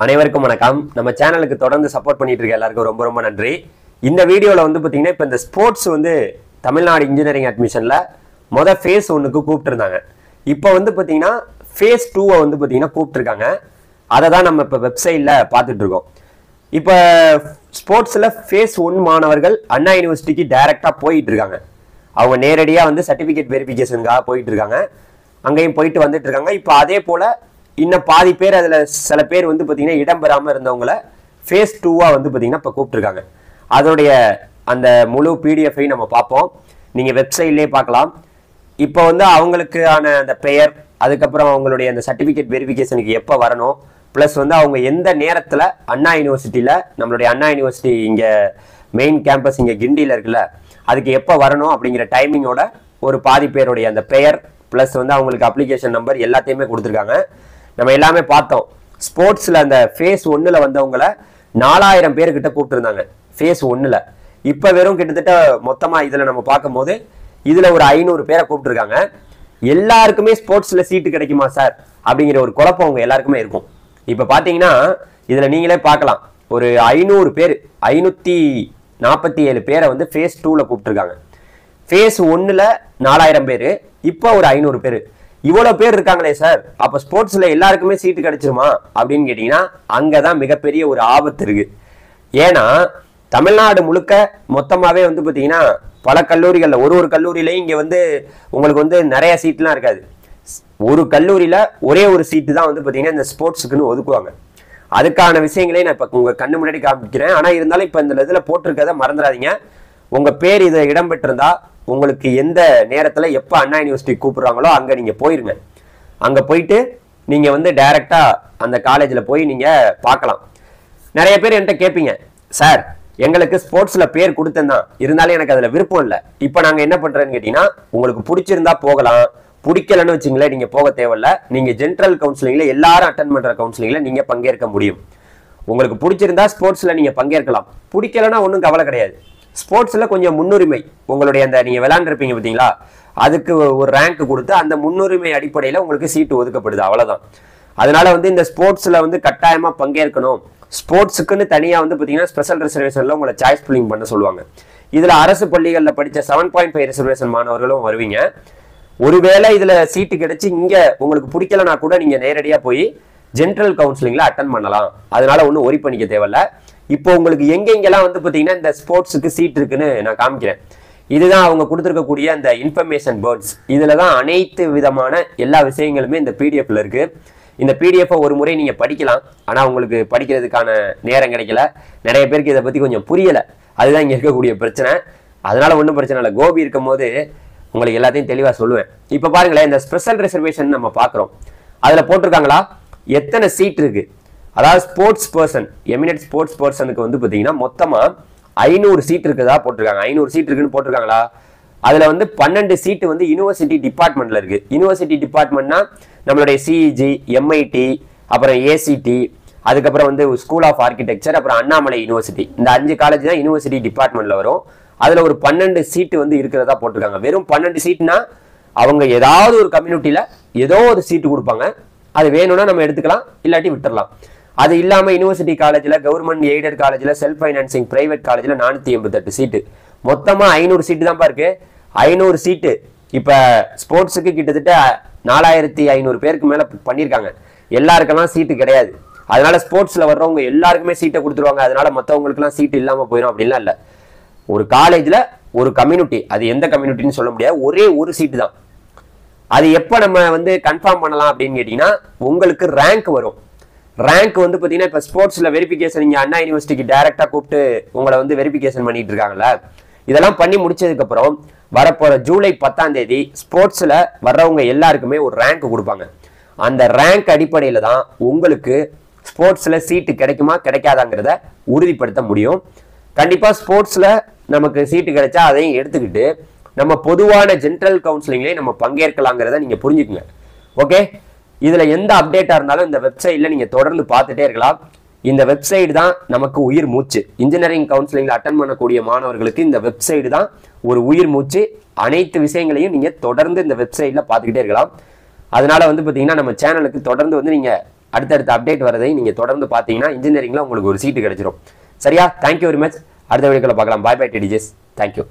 அனைவருக்கும் வணக்கம். நம்ம சேனலுக்கு தொடர்ந்து சப்போர்ட் பண்ணிட்டு இருக்க எல்லாருக்கும் ரொம்ப ரொம்ப நன்றி. இந்த வீடியோவில் வந்து பார்த்தீங்கன்னா இப்போ இந்த ஸ்போர்ட்ஸ் வந்து தமிழ்நாடு இன்ஜினியரிங் அட்மிஷனில் ஃபேஸ் 1க்கு கூப்பிட்டுருந்தாங்க. இப்போ வந்து பார்த்தீங்கன்னா ஃபேஸ் 2 வந்து பார்த்தீங்கன்னா கூப்பிட்டுருக்காங்க. அதை தான் நம்ம இப்போ வெப்சைட்டில் பார்த்துட்டு இருக்கோம். இப்போ ஸ்போர்ட்ஸில் ஃபேஸ் 1 மாணவர்கள் அண்ணா யூனிவர்சிட்டிக்கு டைரெக்டாக போயிட்டு இருக்காங்க. அவங்க நேரடியாக வந்து சர்டிஃபிகேட் வெரிஃபிகேஷனுக்காக போயிட்டு இருக்காங்க. அங்கேயும் போயிட்டு வந்துட்டு இருக்காங்க. இப்போ அதே போல் இன்னும் பாதி பேர் அதில் சில பேர் வந்து பார்த்தீங்கன்னா இடம்பெறாமல் இருந்தவங்கள ஃபேஸ் 2 வந்து பார்த்தீங்கன்னா இப்போ கூப்பிட்டுருக்காங்க. அதோடைய அந்த முழு பிடிஎஃபை நம்ம பார்ப்போம். நீங்கள் வெப்சைட்லேயே பார்க்கலாம். இப்போ வந்து அவங்களுக்கான அந்த பெயர், அதுக்கப்புறம் அவங்களுடைய அந்த சர்டிஃபிகேட் வெரிஃபிகேஷனுக்கு எப்போ வரணும், ப்ளஸ் வந்து அவங்க எந்த நேரத்தில் அண்ணா யூனிவர்சிட்டியில் நம்மளுடைய அண்ணா யூனிவர்சிட்டி இங்கே மெயின் கேம்பஸ் இங்கே கிண்டியில் இருக்குல்ல, அதுக்கு எப்போ வரணும் அப்படிங்கிற டைமிங்கோட ஒரு பாதி பேருடைய அந்த பெயர் ப்ளஸ் வந்து அவங்களுக்கு அப்ளிகேஷன் நம்பர் எல்லாத்தையுமே கொடுத்துருக்காங்க. நம்ம எல்லாமே பார்த்தோம். ஸ்போர்ட்ஸில் அந்த ஃபேஸ் 1 வந்தவங்கள 4000 பேர்கிட்ட கூப்பிட்டுருந்தாங்க ஃபேஸ் 1. இப்போ வெறும் கிட்டத்தட்ட மொத்தமாக இதில் நம்ம பார்க்கும்போது இதில் ஒரு 500 பேரை கூப்பிட்டுருக்காங்க. எல்லாருக்குமே ஸ்போர்ட்ஸில் சீட்டு கிடைக்குமா சார் அப்படிங்கிற ஒரு குழப்பம் அவங்க எல்லாருக்குமே இருக்கும். இப்போ பார்த்தீங்கன்னா இதில் நீங்களே பார்க்கலாம், ஒரு 500 பேர் 547 பேரை வந்து ஃபேஸ் 2 கூப்பிட்டுருக்காங்க. ஃபேஸ் 1 4000 பேர், இப்போ ஒரு 500 பேர். இவ்வளோ பேர் இருக்காங்களே சார், அப்போ ஸ்போர்ட்ஸில் எல்லாருக்குமே சீட்டு கிடைச்சிருமா அப்படின்னு கேட்டிங்கன்னா அங்கே தான் மிகப்பெரிய ஒரு ஆபத்து இருக்குது. ஏன்னா தமிழ்நாடு முழுக்க மொத்தமாகவே வந்து பார்த்தீங்கன்னா பல கல்லூரிகளில் ஒரு கல்லூரியிலையும் இங்கே வந்து உங்களுக்கு வந்து நிறைய சீட்லாம் இருக்காது. ஒரு கல்லூரியில் ஒரே ஒரு சீட்டு தான் வந்து பார்த்தீங்கன்னா இந்த ஸ்போர்ட்ஸுக்குன்னு ஒதுக்குவாங்க. அதுக்கான விஷயங்களே நான் இப்போ உங்கள் கண்ணு முன்னாடி காமிக்கிறேன். ஆனால் இருந்தாலும் இப்போ இந்த இதில் போட்டிருக்கதை மறந்துடாதீங்க. உங்கள் பேர் இதை இடம்பெற்றிருந்தா உங்களுக்கு எந்த நேரத்தில் எப்போ அண்ணா யூனிவர்சிட்டி கூப்பிட்றாங்களோ அங்கே நீங்கள் போயிருங்க. அங்கே போயிட்டு நீங்கள் வந்து டைரெக்டாக அந்த காலேஜில் போய் நீங்கள் பார்க்கலாம். நிறைய பேர் என்கிட்ட கேட்பீங்க, சார் எங்களுக்கு ஸ்போர்ட்ஸில் பேர் கொடுத்தேன் தான், இருந்தாலும் எனக்கு அதில் விருப்பம் இல்லை, இப்போ நாங்கள் என்ன பண்ணுறேன்னு கேட்டிங்கன்னா, உங்களுக்கு பிடிச்சிருந்தா போகலாம், பிடிக்கலன்னு வச்சிங்களேன் நீங்கள் போக தேவையில்ல. நீங்கள் ஜென்ரல் கவுன்சிலிங்கில் எல்லாரும் அட்டன் பண்ணுற கவுன்சிலிங்கில் நீங்கள் பங்கேற்க முடியும். உங்களுக்கு பிடிச்சிருந்தா ஸ்போர்ட்ஸில் நீங்கள் பங்கேற்கலாம், பிடிக்கலன்னா ஒன்றும் கவலை கிடையாது. ஸ்போர்ட்ஸில் கொஞ்சம் முன்னுரிமை, உங்களுடைய அந்த நீங்கள் விளையாண்டுருப்பீங்க பார்த்தீங்களா, அதுக்கு ஒரு ரேங்க் கொடுத்து அந்த முன்னுரிமை அடிப்படையில் உங்களுக்கு சீட்டு ஒதுக்கப்படுது, அவ்வளோதான். அதனால வந்து இந்த ஸ்போர்ட்ஸில் வந்து கட்டாயமாக பங்கேற்கணும். ஸ்போர்ட்ஸுக்குன்னு தனியாக வந்து பார்த்தீங்கன்னா ஸ்பெஷல் ரிசர்வேஷனில் உங்களை சாய்ஸ் புல்லிங் பண்ண சொல்லுவாங்க. இதில் அரசு பள்ளிகளில் படித்த 7.5 ரிசர்வேஷன் மாணவர்களும் வருவீங்க. ஒருவேளை இதில் சீட்டு கிடைச்சி இங்கே உங்களுக்கு பிடிக்கலனா கூட நீங்கள் நேரடியாக போய் ஜென்ரல் கவுன்சிலிங்கில் அட்டன் பண்ணலாம். அதனால ஒன்றும் ஒரி பண்ணிக்க தேவையில்ல. இப்போ உங்களுக்கு எங்கெங்கெல்லாம் வந்து பார்த்தீங்கன்னா இந்த ஸ்போர்ட்ஸுக்கு சீட் இருக்குன்னு நான் காமிக்கிறேன். இதுதான் அவங்க கொடுத்துருக்கக்கூடிய அந்த இன்ஃபர்மேஷன் போர்ட்ஸ். இதில் தான் அனைத்து விதமான எல்லா விஷயங்களுமே இந்த பிடிஎஃப்ல இருக்கு. இந்த பிடிஎஃப்பை ஒரு முறை நீங்கள் படிக்கலாம். ஆனால் உங்களுக்கு படிக்கிறதுக்கான நேரம் கிடைக்கல. நிறைய பேருக்கு இதை பற்றி கொஞ்சம் புரியலை. அதுதான் இங்கே இருக்கக்கூடிய பிரச்சனை. அதனால ஒன்றும் பிரச்சனை இல்லை. கோபி இருக்கும் போது உங்களுக்கு எல்லாத்தையும் தெளிவாக சொல்லுவேன். இப்போ பாருங்களேன், இந்த ஸ்பெஷல் ரிசர்வேஷன் நம்ம பார்க்குறோம். அதில் போட்டிருக்காங்களா எத்தனை சீட் இருக்கு. அதாவது ஸ்போர்ட்ஸ் பர்சன், எமினட் ஸ்போர்ட்ஸ் பர்சனுக்கு வந்து பார்த்தீங்கன்னா மொத்தமாக 500 சீட் இருக்குதா போட்டிருக்காங்க. 500 சீட் இருக்குன்னு போட்டிருக்காங்களா. அதில் வந்து 12 சீட்டு வந்து யூனிவர்சிட்டி டிபார்ட்மெண்ட்டில் இருக்குது. யூனிவர்சிட்டி டிபார்ட்மெண்ட்னா நம்மளுடைய சிஇஜி, எம்ஐடி, அப்புறம் ஏசிடி, அதுக்கப்புறம் வந்து ஸ்கூல் ஆஃப் ஆர்கிடெக்சர், அப்புறம் அண்ணாமலை யூனிவர்சிட்டி. இந்த 5 காலேஜ் தான் யூனிவர்சிட்டி டிபார்ட்மெண்ட்டில் வரும். அதில் ஒரு 12 சீட்டு வந்து இருக்கிறதா போட்டிருக்காங்க. வெறும் 12 சீட்னா அவங்க ஏதாவது ஒரு கம்யூனிட்டியில் ஏதோ ஒரு சீட்டு கொடுப்பாங்க. அது வேணும்னா நம்ம எடுத்துக்கலாம், இல்லாட்டி விட்டுடலாம். அது இல்லாமல் யூனிவர்சிட்டி காலேஜில், கவர்மெண்ட் எய்டட் காலேஜில், செல்ஃப் ஃபைனான்சிங் பிரைவேட் காலேஜில் 488 சீட்டு. மொத்தமாக 500 சீட்டு தான்ப்பா இருக்கு. 500 சீட்டு இப்போ ஸ்போர்ட்ஸுக்கு கிட்டத்தட்ட 4500 பேருக்கு மேலே பண்ணியிருக்காங்க. எல்லாருக்கெல்லாம் சீட்டு கிடையாது. அதனால ஸ்போர்ட்ஸில் வர்றவங்க எல்லாருக்குமே சீட்டை கொடுத்துருவாங்க. அதனால மற்றவங்களுக்குலாம் சீட்டு இல்லாமல் போயிடும் அப்படின்லாம் இல்லை. ஒரு காலேஜில் ஒரு கம்யூனிட்டி, அது எந்த கம்யூனிட்டின்னு சொல்ல முடியாது, ஒரே ஒரு சீட்டு தான். அது எப்போ நம்ம வந்து கன்ஃபார்ம் பண்ணலாம் அப்படின்னு கேட்டிங்கன்னா, உங்களுக்கு ரேங்க் வரும். ரேங்க் வந்து பார்த்தீங்கன்னா இப்போ ஸ்போர்ட்ஸில் வெரிஃபிகேஷன் இங்கே அண்ணா யூனிவர்சிட்டிக்கு டைரெக்டாக கூப்பிட்டு உங்களை வந்து வெரிஃபிகேஷன் பண்ணிட்டு இருக்காங்கல்ல, இதெல்லாம் பண்ணி முடிச்சதுக்கப்புறம் வரப்போகிற ஜூலை 10ஆம் தேதி ஸ்போர்ட்ஸில் வர்றவங்க எல்லாருக்குமே ஒரு ரேங்க் கொடுப்பாங்க. அந்த ரேங்க் அடிப்படையில் தான் உங்களுக்கு ஸ்போர்ட்ஸில் சீட்டு கிடைக்குமா கிடைக்காதாங்கிறத உறுதிப்படுத்த முடியும். கண்டிப்பாக ஸ்போர்ட்ஸில் நமக்கு சீட்டு கிடைச்சா அதையும் எடுத்துக்கிட்டு நம்ம பொதுவான ஜென்ரல் கவுன்சிலிங்லேயே நம்ம பங்கேற்கலாங்கிறத நீங்கள் புரிஞ்சுக்குங்க. ஓகே, இதில் எந்த அப்டேட்டாக இருந்தாலும் இந்த வெப்சைட்டில் நீங்கள் தொடர்ந்து பார்த்துட்டே இருக்கலாம். இந்த வெப்சைட் தான் நமக்கு உயிர் மூச்சு. இன்ஜினியரிங் கவுன்சிலிங்கில் அட்டன் பண்ணக்கூடிய மாணவர்களுக்கு இந்த வெப்சைட் தான் ஒரு உயிர் மூச்சு. அனைத்து விஷயங்களையும் நீங்கள் தொடர்ந்து இந்த வெப்சைட்டில் பார்த்துக்கிட்டே இருக்கலாம். அதனால வந்து பார்த்தீங்கன்னா நம்ம சேனலுக்கு தொடர்ந்து வந்து நீங்கள் அடுத்தடுத்த அப்டேட் வரதை நீங்க தொடர்ந்து பார்த்தீங்கன்னா இன்ஜினியரிங்ல உங்களுக்கு ஒரு சீட்டு கிடைச்சிரும். சரியா? Thank you very much. அடுத்த வீடியோல பார்க்கலாம். பாய் பாய் டிடிஜிஎஸ். தேங்க்யூ.